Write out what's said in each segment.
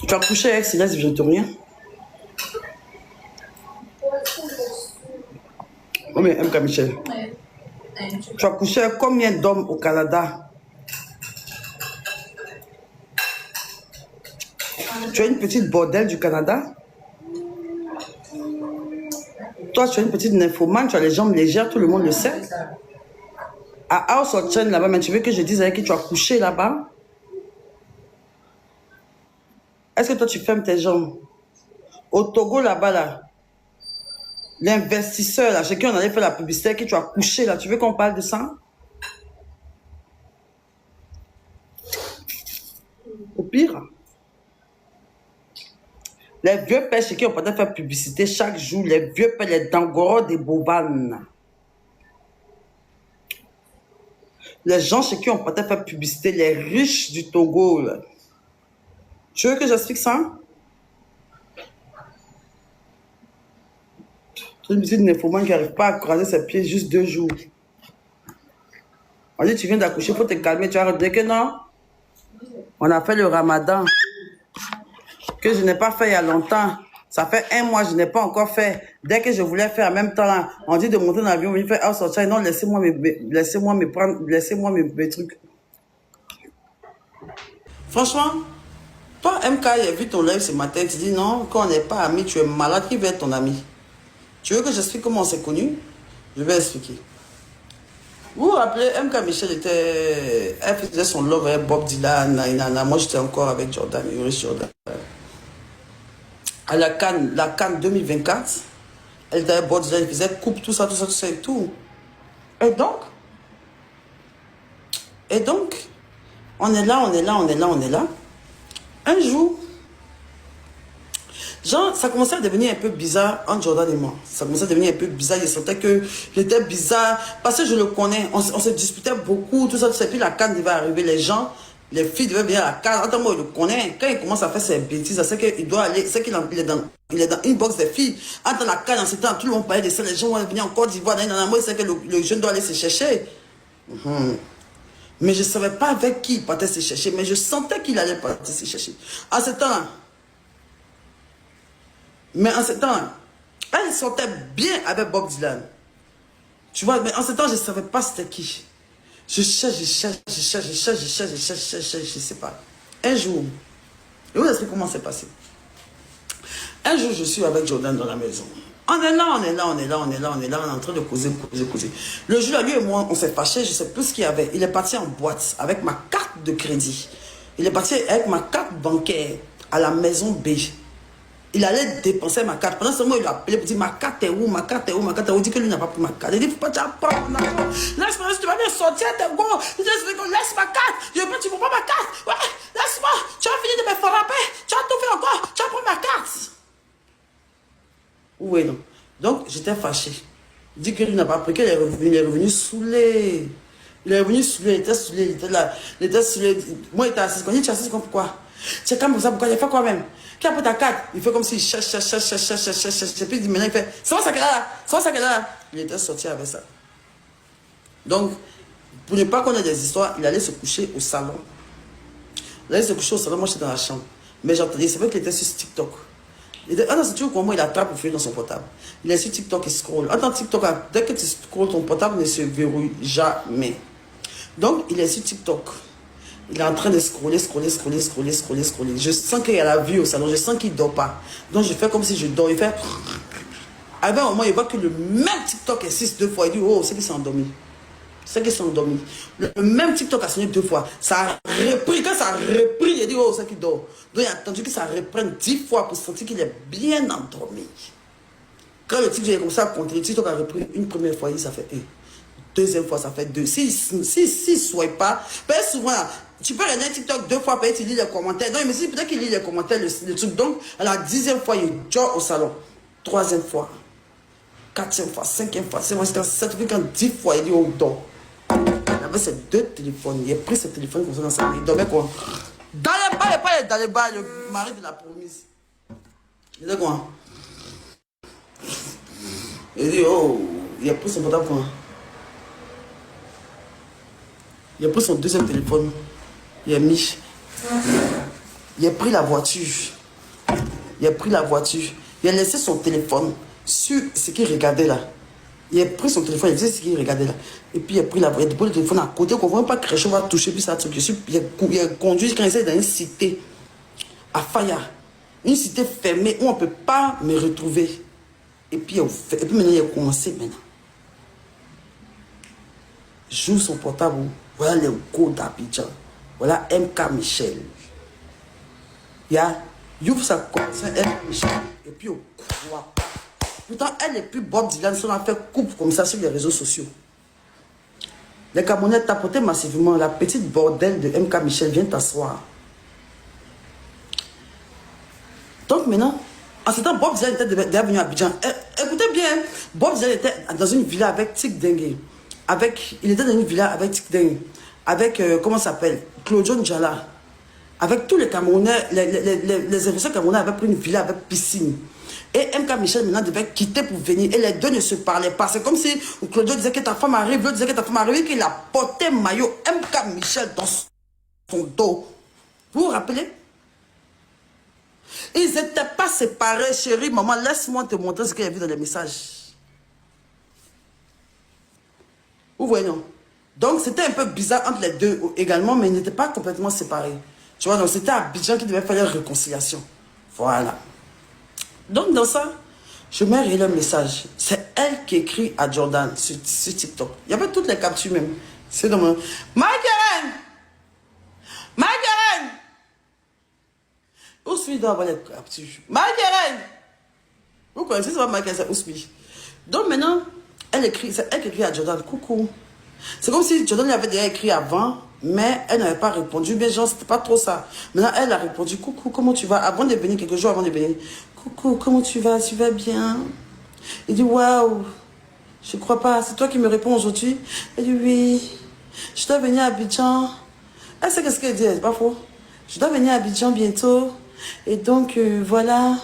Tu as couché avec Silas Victorien? Oui, mais M. Michel. Tu as couché avec combien d'hommes au Canada? Tu es une petite bordelle du Canada? Toi, tu es une petite nymphomane, tu as les jambes légères, tout le monde le sait. À House of Chain là-bas, mais tu veux que je dise avec qui tu as couché là-bas? Est-ce que toi, tu fermes tes jambes? Au Togo là-bas, là, l'investisseur, là, chez qui on allait faire la publicité, qui tu as couché là, tu veux qu'on parle de ça? Au pire, les vieux pères chez qui on peut faire publicité chaque jour, les vieux pères, les dangoros des bobanes. Les gens chez qui on peut faire publicité, les riches du Togo. Là. Tu veux que j'explique ça? C'est une petite nymphomane qui n'arrive pas à croiser ses pieds juste 2 jours. On dit, tu viens d'accoucher, il faut te calmer. Tu vas redire que non. On a fait le ramadan. Que je n'ai pas fait il y a longtemps. Ça fait 1 mois, je n'ai pas encore fait. Dès que je voulais faire en même temps, là, on dit de monter dans l'avion, on dit faire House of Chain. Non, laissez-moi me prendre, laissez-moi mes trucs. Franchement, toi, MK, j'ai vu ton live ce matin, tu dis non, quand on n'est pas amis, tu es malade, qui veut être ton ami? Tu veux que j'explique comment on s'est connus? Je vais expliquer. Vous vous rappelez, MK Michel était... Elle faisait son love avec Bob Dylan, Nainana. Moi, j'étais encore avec Jordan, Yoris Jordan. À la Cannes 2024, elle était avec Bob Dylan, elle faisait coupe, tout ça et tout. Et donc, on est là. Un jour, genre, ça commençait à devenir un peu bizarre entre Jordan et moi. Ça commençait à devenir un peu bizarre. Je sentais que j'étais bizarre. Parce que je le connais. On se disputait beaucoup, tout ça. Et puis la canne devait arriver. Les gens, les filles devaient venir à la canne. Attends, moi, je le connais. Quand il commence à faire ses bêtises, c'est qu'il doit aller. C'est qu'il est dans une box des filles. Entre la canne, en ce temps, tout le monde parlait de ça. Les gens vont venir en Côte d'Ivoire. Moi, c'est que le jeune doit aller se chercher. Mais je ne savais pas avec qui il partait se chercher. Mais je sentais qu'il allait partir se chercher. En ce temps-là, elle sortait bien avec Bob Dylan. Tu vois, mais en ce temps, je ne savais pas c'était qui. Je cherche, je ne sais pas. Un jour, je vous explique comment c'est passé. Un jour, je suis avec Jordan dans la maison. On est là, on est en train de causer. Le jour-là, lui et moi, on s'est fâchés, je ne sais plus ce qu'il y avait. Il est parti en boîte avec ma carte de crédit. Il est parti avec ma carte bancaire à la maison B. Il allait dépenser ma carte. Pendant ce moment, il l'a appelé pour dire ma carte est où? Il dit que lui n'a pas pris ma carte. Il dit, faut pas t'en prendre. Laisse-moi, tu vas bien sortir, t'es bon. Laisse ma carte. Je veux pas, tu ne prends pas ma carte. Ouais, laisse-moi. Tu as fini de me frapper. Tu as tout fait encore. Tu as pris ma carte. Oui, non. Donc, j'étais fâché. Il dit que lui n'a pas pris, qu'il est revenu saoulé. Il est revenu saoulé, il était saoulé, il était là. Il était saoulé. Moi, il était assis. Quand il était assis, pourquoi? C'est comme ça, pourquoi il a fait quoi même? Qui a pris ta carte? Il fait comme s'il cherche. Et puis maintenant il fait, c'est ça qu'elle a là. Il était sorti avec ça. Donc, pour ne pas qu'on ait des histoires, il allait se coucher au salon. Moi j'étais dans la chambre. Mais j'entendais, c'est vrai qu'il était sur TikTok. Ah non, c'est toujours comment il attrape le feu dans son portable. Il est sur TikTok, il scroll. Attends, TikTok, dès que tu scrolles, ton portable ne se verrouille jamais. Donc, il est sur TikTok. Il est en train de scroller. Je sens qu'il y a la vie au salon. Je sens qu'il ne dort pas. Donc, je fais comme si je dors. Il fait... Avec un moment, il voit que le même TikTok existe 2 fois. Il dit, oh, c'est qu'il s'est endormi. Le même TikTok a sonné 2 fois. Ça a repris. Quand ça a repris, il a dit, oh, c'est qu'il dort. Donc, il a attendu que ça reprenne 10 fois pour sentir qu'il est bien endormi. Quand le TikTok est comme ça à compter, le TikTok a repris une première fois, ça fait 1. Deuxième fois, ça fait 2. Si ne soit pas, peut-être souvent, tu peux regarder TikTok 2 fois, peut-être il lit les commentaires. Donc, il me dit peut-être qu'il lit les commentaires, le truc. Donc, à la 10e fois, il dort au salon. 3e fois, 4e fois, 5e fois, 6e fois, 7e fois, 10 fois, il dit, oh, dort. Il avait ses 2 téléphones. Il a pris ses téléphones comme ça dans sa main. Il dormait quoi? Dans les bas, le mari de la promise. Il dit quoi? Il dit, oh, il a pris son portable quoi? Il a pris son 2e téléphone. Il a mis. Il a pris la voiture. il a pris la voiture, il a laissé son téléphone sur ce qu'il regardait là. Il a pris son téléphone, il a dit ce qu'il regardait là. Et puis il a pris la voiture, il a déposé le téléphone à côté, qu'on ne voit pas que Réchaud va toucher, puis ça truc. Il a conduit quand il est dans une cité, à Faya. Une cité fermée où on ne peut pas me retrouver. Et puis maintenant, il a commencé maintenant. Joue son portable. Voilà les codes d'Abidjan. Voilà MK Michel. Il ouvre sa compte, c'est MK Michel. Et puis on croit. Pourtant, elle est plus Bob Dylan, si on a fait coupe comme ça sur les réseaux sociaux. Les Camerounais tapotaient massivement. La petite bordelle de MK Michel vient t'asseoir. Donc maintenant, en ce temps, Bob Dylan était déjà venu à Abidjan. Écoutez bien, Bob Dylan était dans une villa avec Tic Dengue. Il était dans une villa avec Tic Dengue. Avec, comment ça s'appelle, Claudio Njala. Avec tous les Camerounais, les investisseurs camerounais avaient pris une villa avec piscine. Et MK Michel maintenant devait quitter pour venir. Et les deux ne se parlaient pas. C'est comme si Claudio disait que ta femme arrive, l'autre disait que ta femme arrive, qu'il a porté maillot MK Michel dans son dos. Vous vous rappelez? Ils n'étaient pas séparés, chérie, maman. Laisse-moi te montrer ce qu'il y a vu dans les messages. Vous voyez, non? Donc, c'était un peu bizarre entre les deux également, mais ils n'étaient pas complètement séparés. Tu vois, donc c'était Abidjan qui devait faire la réconciliation. Voilà. Donc, dans ça, je mets le message. C'est elle qui écrit à Jordan sur TikTok. Il y avait toutes les captures même. C'est dans mon... Michael! Michael! Ousmi doit avoir les captures. Michael! Vous connaissez ça, Michael, c'est Ousmi. Donc maintenant, c'est elle qui écrit à Jordan. Coucou. C'est comme si Jordan lui avait déjà écrit avant, mais elle n'avait pas répondu. Mais genre, c'était pas trop ça. Maintenant, elle a répondu. Coucou, comment tu vas? Avant de venir, quelques jours avant de venir. Coucou, comment tu vas? Tu vas bien? Il dit, waouh, je crois pas. C'est toi qui me réponds aujourd'hui? Elle dit, oui. Je dois venir à Abidjan. Elle sait qu'est-ce qu'elle dit, c'est pas faux. Je dois venir à Abidjan bientôt. Et donc, voilà.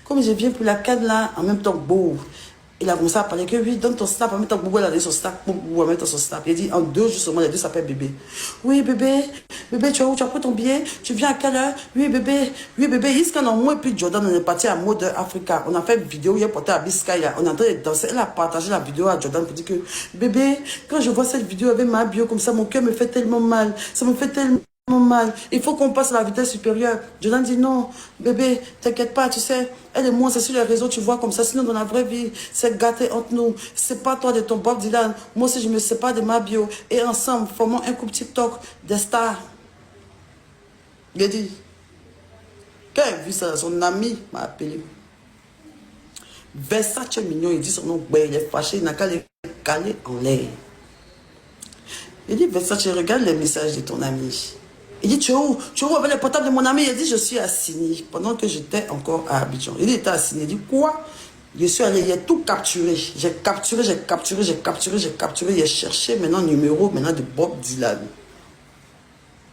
Comme je viens pour la cadre là, en même temps, beau. Il a commencé à parler que oui, donne ton snap, en même temps que Boubou a donné son snap, Boubou a mis son snap. Il dit en 2 jours seulement, les deux s'appellent bébé. Oui, bébé, bébé, tu as où? Tu as pris ton billet? Tu viens à quelle heure? Oui, bébé, Iskan en moins, puis Jordan, on est parti à Mode Africa. On a fait une vidéo, il est porté à Biscay, on est en train de danser. Elle a partagé la vidéo à Jordan pour dire que bébé, quand je vois cette vidéo avec ma bio comme ça, mon cœur me fait tellement mal. Ça me fait tellement mal. Il faut qu'on passe à la vitesse supérieure. Jordan dit non, bébé, t'inquiète pas, tu sais, elle et moi, c'est sur les réseaux, tu vois, comme ça. Sinon, dans la vraie vie, c'est gâté entre nous. C'est pas toi de ton Bob Dylan. Moi aussi, je me sépare de ma bio. Et ensemble, formons un couple TikTok des stars. Il a dit, quand il a vu ça, son ami m'a appelé. Versace mignon, il dit son nom, il est fâché, il n'a qu'à les caler en l'air. Il dit, Versace, regarde les messages de ton ami. Il dit, tu es où? Tu es où avec le portable de mon ami? Il dit, je suis à Signy, pendant que j'étais encore à Abidjan. Il dit, il était à Signy. Il dit, quoi? Je suis allé, il a tout capturé. J'ai capturé. Il a cherché maintenant numéro maintenant de Bob Dylan.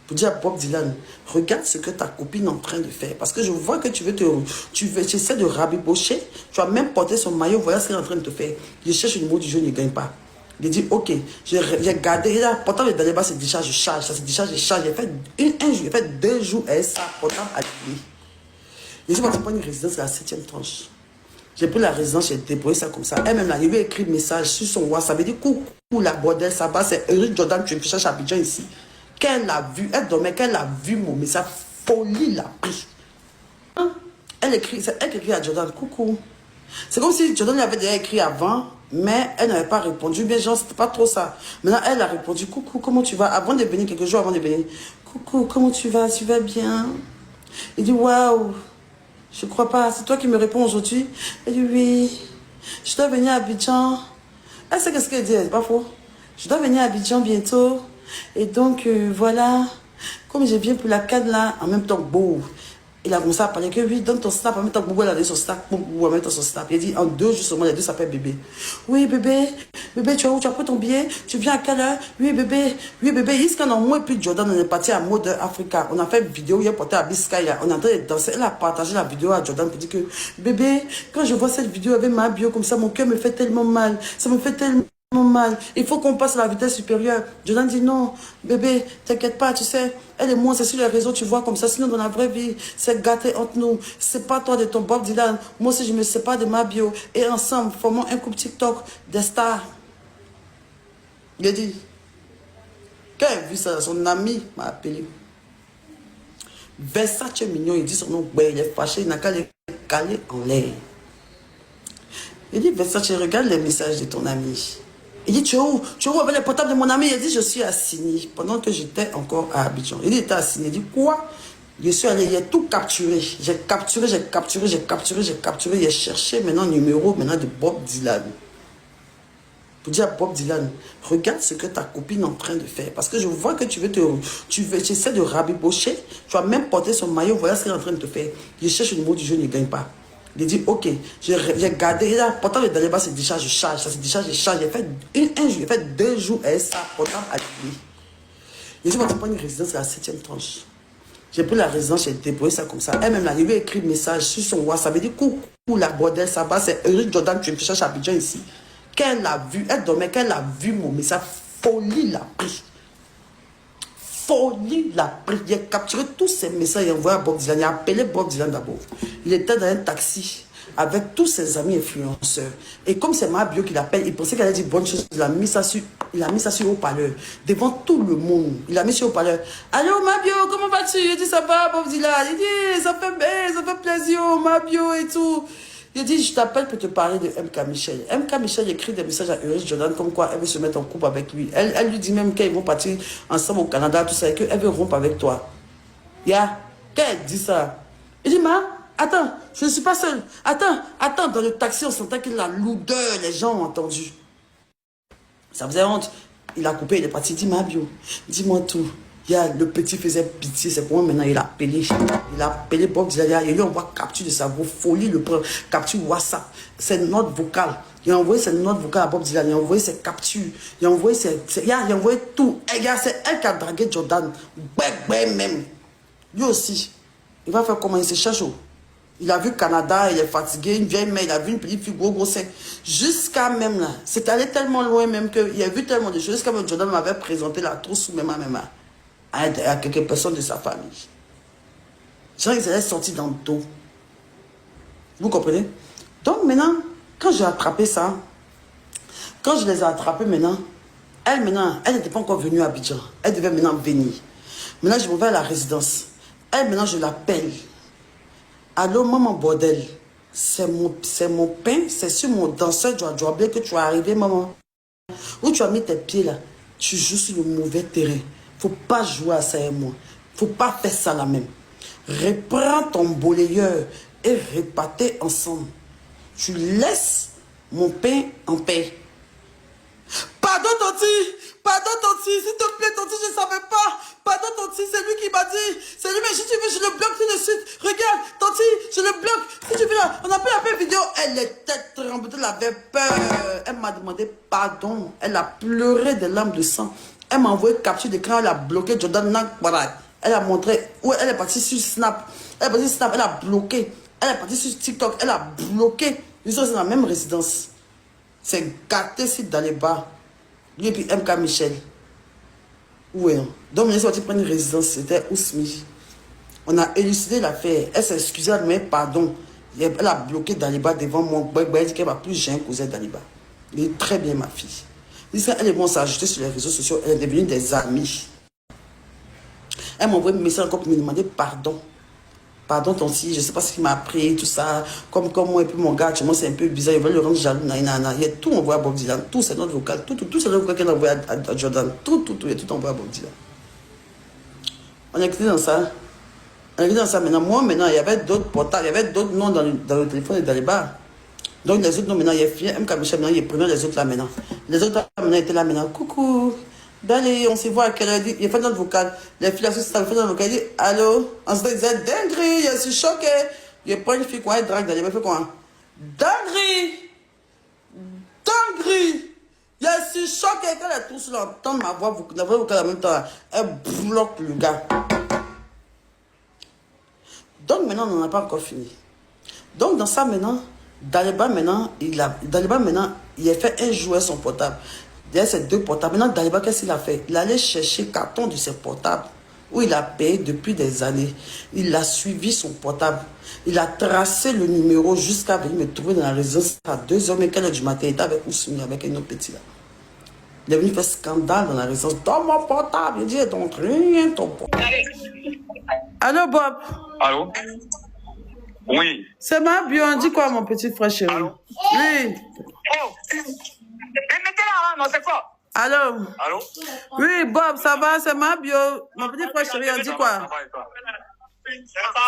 Pour dire à Bob Dylan, regarde ce que ta copine est en train de faire. Parce que je vois que tu essaies de rabibocher. Tu as même porté son maillot, voilà ce qu'il est en train de te faire. Je cherche le numéro du jeu, il ne gagne pas. Il dit, ok, j'ai gardé, il a portable de là-bas, c'est décharge, je charge, ça c'est décharge, je charge. J'ai fait 2 jours et ça, portable allumé. Je suis parti prendre une résidence à la 7e tranche. J'ai pris la résidence, j'ai déposé ça comme ça. Elle-même, là, il lui a écrit un message sur son WhatsApp. Elle dit, coucou, la bordel, ça va, c'est Eric Jordan, tu cherches à Abidjan ici. Qu'elle a vu, elle dormait, qu'elle a vu mon message, folie l'a pris. Hein? C'est elle qui écrit à Jordan, coucou. C'est comme si Jordan lui avait déjà écrit avant, mais elle n'avait pas répondu. Mais genre, c'était pas trop ça. Maintenant, elle a répondu, coucou, comment tu vas? Avant de venir, quelques jours avant de venir. Coucou, comment tu vas? Tu vas bien? Il dit, waouh, je crois pas. C'est toi qui me réponds aujourd'hui? Elle dit, oui. Je dois venir à Abidjan. Elle sait qu'est-ce qu'elle dit, c'est pas faux. Je dois venir à Abidjan bientôt. Et donc, voilà. Comme je viens pour la cadre là, en même temps, beau. Il a commencé à parler que oui, donne ton snap, en même temps que Boubou a donné son snap, Boubou a mis son snap. Il a dit en 2 jours seulement, les deux s'appellent bébé. Oui, bébé, tu as où? Tu as pris ton billet? Tu viens à quelle heure? Oui, bébé, Iskan en moins, puis Jordan, on est parti à Mode Africa. On a fait une vidéo, il est porté à Biscay, on est en train de danser. Elle a partagé la vidéo à Jordan pour dire que bébé, quand je vois cette vidéo avec ma bio comme ça, mon cœur me fait tellement mal. Ça me fait tellement tellement mal. Il faut qu'on passe à la vitesse supérieure. Jordan dit non, bébé, t'inquiète pas, tu sais. Elle et moi, c'est sur les réseaux, tu vois, comme ça. Sinon, dans la vraie vie, c'est gâté entre nous. C'est pas toi de ton Bob Dylan. Moi aussi, je me sépare de ma bio. Et ensemble, formons un couple TikTok des stars. Il a dit, quand il a vu ça, son ami m'a appelé. Versace mignon, il dit son nom, ouais, il est fâché, il n'a qu'à les caler en l'air. Il dit, Versace, regarde les messages de ton ami. Il dit, tu es où? Tu es où avec les portables de mon ami? Il dit, je suis à Signy, pendant que j'étais encore à Abidjan. Il dit, il était à Signy. Il dit, quoi? Je suis allé, il a tout capturé. J'ai capturé. Il a cherché maintenant le numéro maintenant de Bob Dylan. Pour dire à Bob Dylan, regarde ce que ta copine est en train de faire. Parce que je vois que tu essaies de rabibocher. Tu vas même porter son maillot, voilà ce qu'elle est en train de te faire. Je cherche le numéro du jeu, il ne gagne pas. Il dit, ok, j'ai gardé, là, pourtant le dernier bas se décharge, je charge, ça se décharge, je charge. J'ai fait un jour, j'ai fait 2 jours et ça, pourtant à lui. Il dit, on va prendre une résidence à la 7e tranche. J'ai pris la résidence, j'ai débrouillé ça comme ça. Elle-même, là, il lui a écrit un message sur son WhatsApp. Elle dit, coucou, la bordel, ça va, c'est Eric Jordan, tu me cherches à Abidjan ici. Qu'elle a vu, elle dormait, qu'elle a vu mon message, folie l'a pris. Folie l'a pris. Il a capturé tous ces messages et envoyé à Bob Dylan. Il a appelé Bob Dylan d'abord. Il était dans un taxi avec tous ses amis influenceurs. Et comme c'est ma bio qu'il appelle, il pensait qu'elle allait dire bonne chose. Il a mis ça sur haut-parleur. Devant tout le monde. Il a mis sur haut-parleur. Allô, ma bio, comment vas-tu? Il dit, ça va, Bob Dylan. Il dit, ça fait bien, ça fait plaisir, ma bio et tout. Il dit, je t'appelle pour te parler de MK Michel. MK Michel écrit des messages à Eric Jordan comme quoi elle veut se mettre en couple avec lui. Elle lui dit même qu'ils vont partir ensemble au Canada, tout ça, et qu'elle veut rompre avec toi. Quand elle dit ça, il dit, ma, attends, je ne suis pas seule. Attends, dans le taxi, on sentait qu'il a l'odeur, les gens ont entendu. Ça faisait honte. Il a coupé, il est parti. Il dit, ma bio, dis-moi tout. Le petit faisait pitié, c'est pour moi maintenant, il a appelé Bob Dylan, il lui envoie capture de sa voix, folie, le prend, capture WhatsApp, ses notes vocales, il a envoyé ses notes vocales à Bob Dylan, il a envoyé ses captures, il a envoyé tout, et c'est elle qui a dragué Jordan, même, lui aussi, il va faire comment, il se cherche, il a vu Canada, il est fatigué, une vieille mère, il a vu une petite fille gros sec, jusqu'à même là, c'est allé tellement loin même qu'il a vu tellement de choses, jusqu'à même Jordan m'avait présenté la trousse sous même à quelques personnes de sa famille. Genre, ils allaient sortir dans le dos. Vous comprenez? Donc maintenant, quand j'ai attrapé ça, quand je les ai attrapés maintenant, elle n'était pas encore venue à Abidjan. Elle devait maintenant venir. Maintenant, je me vais à la résidence. Elle, maintenant, je l'appelle. Allô, maman bordel. C'est mon pain, c'est sur mon danseur joie que tu es arrivé, maman. Où tu as mis tes pieds là? Tu joues sur le mauvais terrain. Faut pas jouer à ça et moi. Faut pas faire ça la même. Reprends ton balayeur et repartez ensemble. Tu laisses mon pain en paix. Pardon, Tanti, s'il te plaît, Tanti, je ne savais pas. Pardon, Tanti, c'est lui qui m'a dit. C'est lui, mais si tu veux, je le bloque tout de suite. Regarde, Tanti, je le bloque. Si tu veux, on a pris la même vidéo. Elle était tremblée, elle avait peur. Elle m'a demandé pardon. Elle a pleuré des larmes de sang. Elle m'a envoyé capture d'écran, elle a bloqué Jordan Nakbarak. Elle a montré où elle est partie sur Snap. Elle a bloqué. Elle est partie sur TikTok, elle a bloqué. Ils sont dans la même résidence. C'est gâté si dans les bars. Lui et puis MK Michel. Oui. Donc, on est sorti prendre une résidence. C'était Ousmi. On a élucidé l'affaire. Elle s'est excusée, elle m'a dit pardon. Elle a bloqué Daliba devant moi. Elle dit qu'elle va plus jamais causer Daliba. Elle est très bien, ma fille. Elle est bon s'ajouter sur les réseaux sociaux. Elle est devenue des amis. Elle m'a envoyé un message encore pour me demander pardon. Pardon, Tanti, je ne sais pas ce qu'il m'a appris, tout ça. Comme moi et puis mon gars, c'est un peu bizarre. Il va le rendre jaloux. Il y a tout envoyé à Bob Dylan. Tout, c'est notre vocal. Tout c'est notre vocal qu'elle a envoyé à Jordan. Tout, il y a tout envoyé à Bob Dylan. On est écrit dans ça. Maintenant. Moi, maintenant, il y avait d'autres portables. Il y avait d'autres noms dans le téléphone et dans les bars. Donc, les autres noms, maintenant, il y a Fier, MK Michel, maintenant, il est premier, les autres là, maintenant. Les autres là, maintenant, étaient là, maintenant. Coucou. D'aller, on se voit à quelle heure. Il a fait notre vocal. Les filles, elles fait notre vocal. Il dit, allô. On se disait, dinguerie, je suis choqué. Il prend une fille, quoi, elle drague, il fait quoi? Dinguerie. Je suis choqué. Quand elle tous l'entendent ma voix, la voix vocale en même temps, elle bloque le gars. Donc maintenant, on n'en a pas encore fini. Donc dans ça maintenant, Daliba maintenant, il a fait un jouet son portable. derrière ces deux portables. Maintenant, Daliba, qu'est-ce qu'il a fait? Il allait chercher le carton de ses portables où il a payé depuis des années. Il a suivi son portable. Il a tracé le numéro jusqu'à venir me trouver dans la résidence à 2h, mais quelle heure du matin? Il était avec Oussouni, avec un autre petit là. Il est venu faire scandale dans la résidence. Dans mon portable. Il dit, donc rien, ton portable. Allô, Bob? Allô? Oui. C'est ma bio, on dit quoi, mon petit frère chéri? Allô? Oui. Oh! Mettez-la, non, c'est quoi? Allô? Allô? Oui, Bob, ça va, c'est ma bio. Mon petit frère chéri, on dit quoi?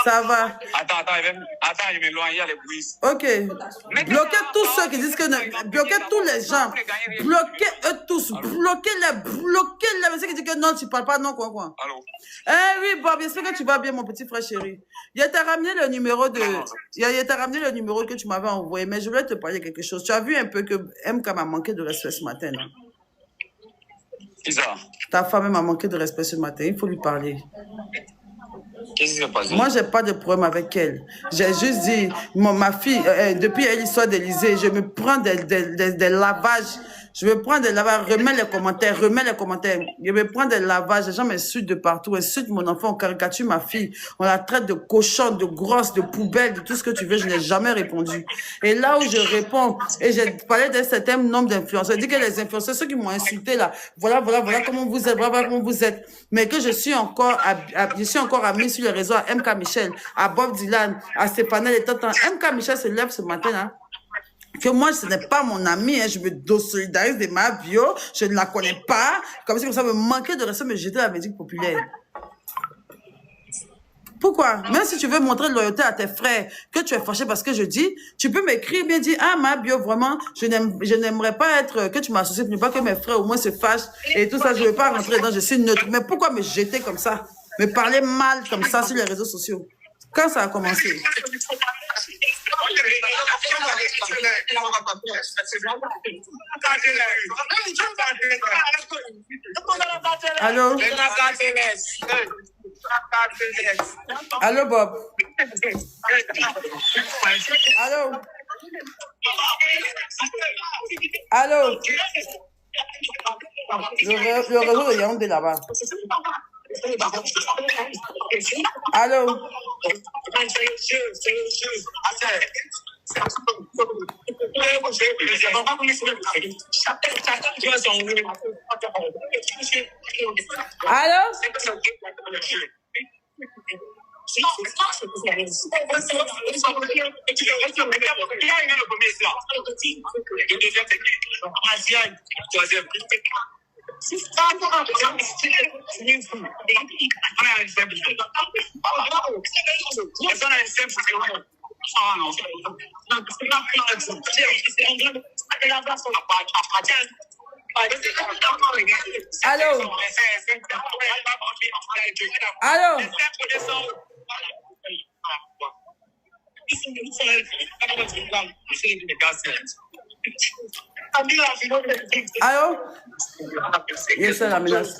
Ça va. Attends, je m'éloigne, il y a les bruits. Ok. Bloquez tous ceux qui disent que... Bloquez tous les gens. Bloquez eux tous. Bloquez-les. Ceux qui disent que non, tu ne parles pas, non, quoi. Allô? Eh oui, Bob, j'espère que tu vas bien, mon petit frère chéri. Il t'a ramené le numéro de... Il t'a ramené le numéro que tu m'avais envoyé, mais je voulais te parler de quelque chose. Tu as vu un peu que MK m'a manqué de respect ce matin, non? Qui ça? Ta femme m'a manqué de respect ce matin. Il faut lui parler. Qu'est-ce qui s'est passé? Moi, j'ai pas de problème avec elle. J'ai juste dit, ma fille, depuis l'histoire d'Élysée, je me prends des lavages. Je me prends des lavages, remets les commentaires. Je me prends des lavages. Les gens m'insultent de partout. Insultent mon enfant, on caricature ma fille. On la traite de cochon, de grosse, de poubelle, de tout ce que tu veux. Je n'ai jamais répondu. Et là où je réponds, et j'ai parlé d'un certain nombre d'influenceurs. Je dis que les influenceurs, ceux qui m'ont insulté là, voilà comment vous êtes, voilà comment vous êtes. Mais que je suis encore amie sur les réseaux à MK Michel, à Bob Dylan, à Stéphane et Tantan. MK Michel se lève ce matin là. Que moi, ce n'est pas mon ami, hein, je me désolidarise de ma bio, je ne la connais pas, comme si ça me manquait de respect, me jeter la musique populaire. Pourquoi? Même si tu veux montrer de loyauté à tes frères, que tu es fâché parce que je dis, tu peux m'écrire, bien dire, ah, ma bio, vraiment, je n'aimerais pas être, que tu m'associes, ne pas que mes frères au moins se fâchent, et tout ça, je ne veux pas rentrer dedans, je suis neutre. Mais pourquoi me jeter comme ça? Me parler mal comme ça sur les réseaux sociaux? Quand ça a commencé? Allô? Allô, Bob? Allô? Allô? Le réseau de Yaoundé là-bas. Allô? Allô? Allô? Allô? Allô? Yes, c'est la menace.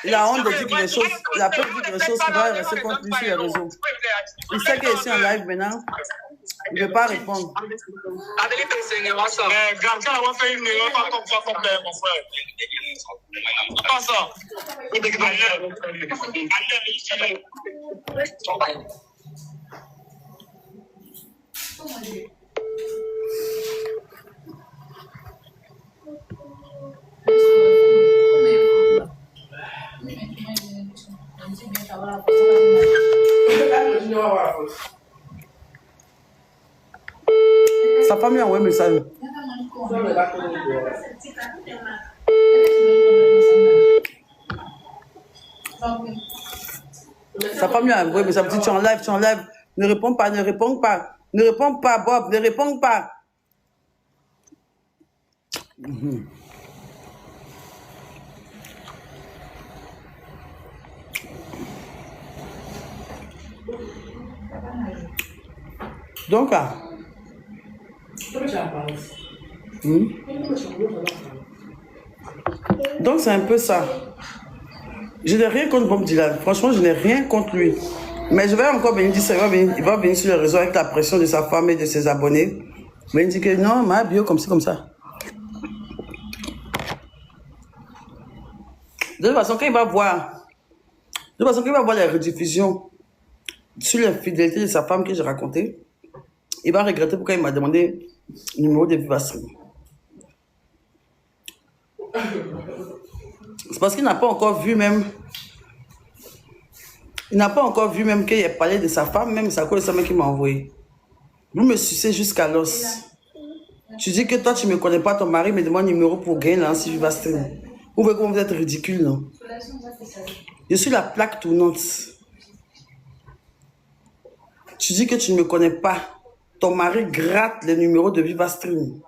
Il a honte de dire quelque chose. Il a peur de dire quelque chose qui va rester contre lui sur les réseaux. Il sait qu'il est ici en live maintenant. Il ne veut pas répondre. Sa femme lui a envoyé un message. Sa femme lui a envoyé un message. Tu enlèves. Ne réponds pas. Ne réponds pas, Bob. Ne réponds pas. Donc, donc c'est un peu ça. Je n'ai rien contre Bob Dylan. Franchement, je n'ai rien contre lui. Mais je vais encore venir dire ça. Il va venir sur les réseaux avec la pression de sa femme et de ses abonnés. Mais il dit que non, ma bio comme ci, comme ça. De toute façon, quand il va voir, les rediffusions sur l'infidélité de sa femme que j'ai raconté, il va regretter pourquoi il m'a demandé le numéro de Vivastream. C'est parce qu'il n'a pas encore vu même. Il n'a pas encore vu même qu'il ait parlé de sa femme, même c'est à cause de ça même qu'il m'a envoyé. Vous me sucez jusqu'à l'os. Tu dis que toi tu ne me connais pas, ton mari me demande un numéro pour gagner là, si Vivastream. Vous voyez comment vous êtes ridicule, non? Je suis la plaque tournante. Tu dis que tu ne me connais pas. Ton mari gratte les numéros de Vivastream.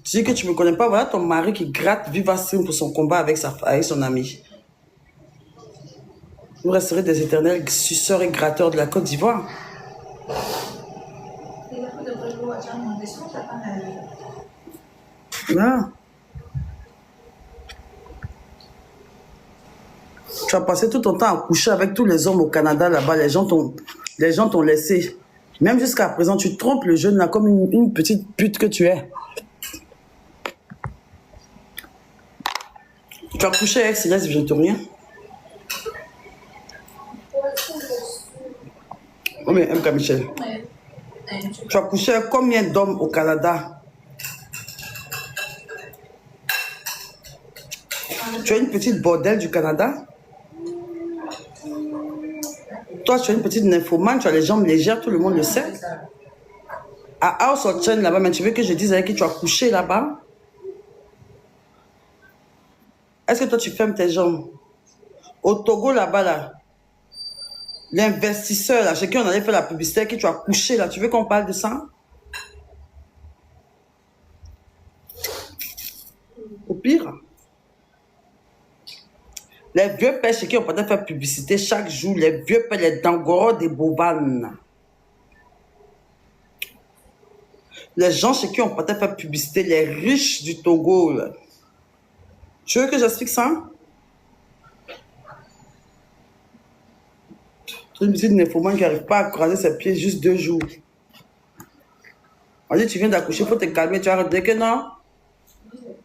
Tu dis que tu ne me connais pas. Voilà ton mari qui gratte Vivastream pour son combat avec son ami. Vous resterez des éternels suceurs et gratteurs de la Côte d'Ivoire. Voilà. Tu as passé tout ton temps à coucher avec tous les hommes au Canada là-bas. Les gens t'ont laissé. Même jusqu'à présent, tu trompes le jeune là comme une petite pute que tu es. Tu as couché avec Céleste Victorien. Oh mais MK Michel. Tu as couché avec combien d'hommes au Canada? Tu es une petite bordelle du Canada. Toi, tu es une petite nymphomane, tu as les jambes légères, tout le monde le sait. À House of Chain là-bas, mais tu veux que je dise avec qui tu as couché là-bas? Est-ce que toi, tu fermes tes jambes? Au Togo là-bas, là, l'investisseur là, chez qui on allait faire la publicité, avec qui tu as couché là, tu veux qu'on parle de ça? Au pire. Les vieux pères chez qui on peut faire publicité chaque jour, les vieux pères, les dangoros des bobanes. Les gens chez qui on peut faire publicité, les riches du Togo. Là. Tu veux que j'explique ça? C'est une petite nymphomane qui n'arrive pas à croiser ses pieds juste 2 jours. On dit, tu viens d'accoucher, il faut te calmer. Tu vas dire que non.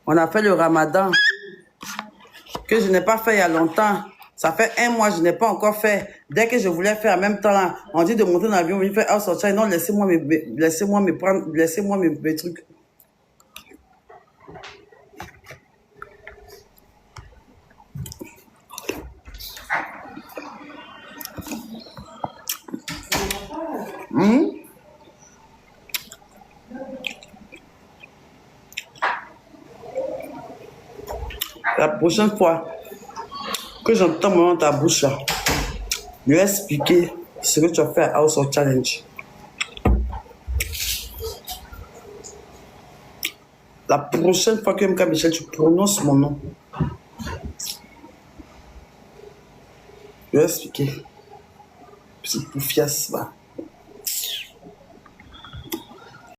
On a fait le ramadan. Que je n'ai pas fait il y a longtemps. Ça fait 1 mois, je n'ai pas encore fait. Dès que je voulais faire en même temps, là, on dit de monter dans l'avion, on fait House of Chain. Non, laissez-moi me prendre, laissez-moi mes trucs. La prochaine fois que j'entends dans ta bouche là, je vais expliquer ce que tu as fait à House of Challenge. La prochaine fois que MK Michel, tu prononces mon nom, je vais expliquer. C'est pour fiasco.